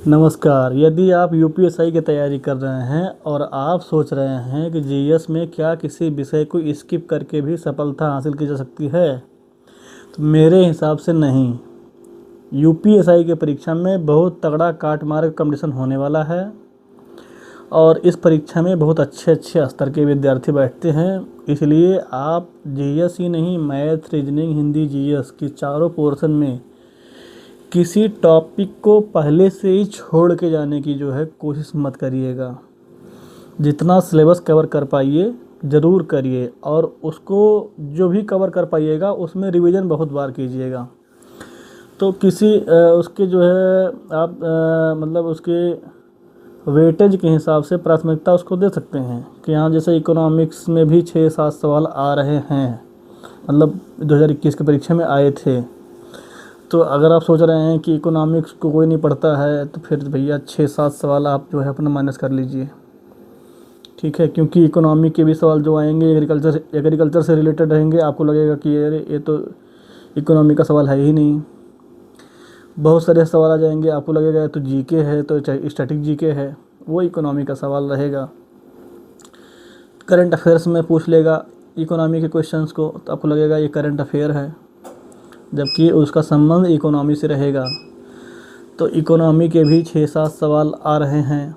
नमस्कार। यदि आप यूपीएसआई की तैयारी कर रहे हैं और आप सोच रहे हैं कि जीएस में क्या किसी विषय को स्किप करके भी सफलता हासिल की जा सकती है, तो मेरे हिसाब से नहीं। यूपीएसआई की परीक्षा में बहुत तगड़ा काट मार कंपटीशन होने वाला है और इस परीक्षा में बहुत अच्छे स्तर के विद्यार्थी बैठते हैं। इसलिए आप जीएस ही नहीं, मैथ, रीजनिंग, हिंदी, जीएस की चारों पोर्शन में किसी टॉपिक को पहले से ही छोड़ के जाने की कोशिश मत करिएगा। जितना सिलेबस कवर कर पाइए ज़रूर करिए और उसको जो भी कवर कर पाइएगा उसमें रिवीजन बहुत बार कीजिएगा। तो किसी उसके आप मतलब उसके वेटेज के हिसाब से प्राथमिकता उसको दे सकते हैं कि हाँ, जैसे इकोनॉमिक्स में भी 6-7 सवाल आ रहे हैं, मतलब 2021 की परीक्षा में आए थे। तो अगर आप सोच रहे हैं कि इकोनॉमिक्स को कोई नहीं पढ़ता है तो फिर भैया 6-7 सवाल आप अपना माइनस कर लीजिए, ठीक है। क्योंकि इकोनॉमी के भी सवाल जो आएंगे एग्रीकल्चर से रिलेटेड रहेंगे। आपको लगेगा कि अरे ये तो इकोनॉमी का सवाल है ही नहीं। बहुत सारे सवाल आ जाएंगे, आपको लगेगा तो जीके है, तो स्टैटिक जीके है, वो इकोनॉमी का सवाल रहेगा। करंट अफेयर्स में पूछ लेगा इकोनॉमी के क्वेश्चंस को, तो आपको लगेगा ये करंट अफेयर है, जबकि उसका संबंध इकोनॉमी से रहेगा। तो इकोनॉमी के भी 6-7 सवाल आ रहे हैं।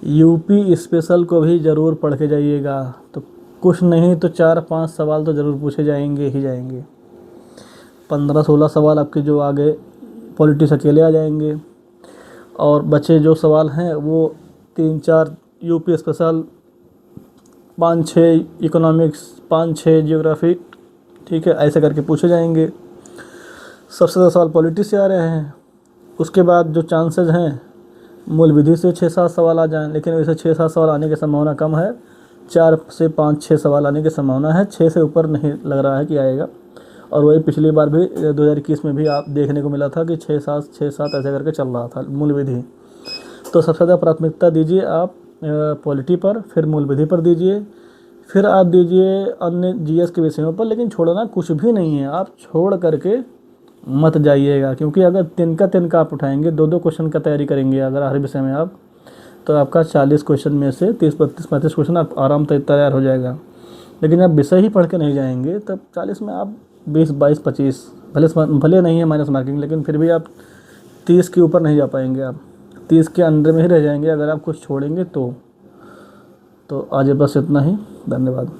यूपी स्पेशल को भी ज़रूर पढ़ के जाइएगा, तो कुछ नहीं तो 4-5 सवाल तो ज़रूर पूछे जाएंगे ही जाएंगे। 15-16 सवाल आपके जो आगे पॉलिटिक्स अकेले आ जाएंगे और बचे जो सवाल हैं वो 3-4 यूपी स्पेशल, 5-6 इकोनॉमिक्स, 5-6 जियोग्राफी, ठीक है, ऐसे करके पूछे जाएंगे। सबसे ज़्यादा सवाल पॉलिटिक्स से आ रहे हैं। उसके बाद जो चांसेस हैं मूल विधि से 6-7 सवाल आ जाएं, लेकिन वैसे 6-7 सवाल आने की संभावना कम है। 4 से 5-6 सवाल आने की संभावना है, 6 से ऊपर नहीं लग रहा है कि आएगा। और वही पिछली बार भी 2021 में भी आप देखने को मिला था कि 6-7 ऐसे करके चल रहा था मूल विधि। तो सबसे ज़्यादा प्राथमिकता दीजिए आप पॉलिटी पर, फिर मूल विधि पर दीजिए, फिर आप दीजिए अन्य जीएस के विषयों पर। लेकिन छोड़ना कुछ भी नहीं है, आप छोड़ करके मत जाइएगा। क्योंकि अगर तिनका आप उठाएंगे, 2-2 क्वेश्चन का तैयारी करेंगे अगर हर विषय में आप, तो आपका 40 क्वेश्चन में से 30-35 क्वेश्चन आप आराम से तैयार हो जाएगा। लेकिन आप विषय ही पढ़ के नहीं जाएंगे तब 40 में आप 20-22-25 भले नहीं है माइनस मार्किंग, लेकिन फिर भी आप 30 के ऊपर नहीं जा पाएंगे। आप 30 के अंदर में ही रह जाएंगे अगर आप कुछ छोड़ेंगे तो आज बस इतना ही। धन्यवाद।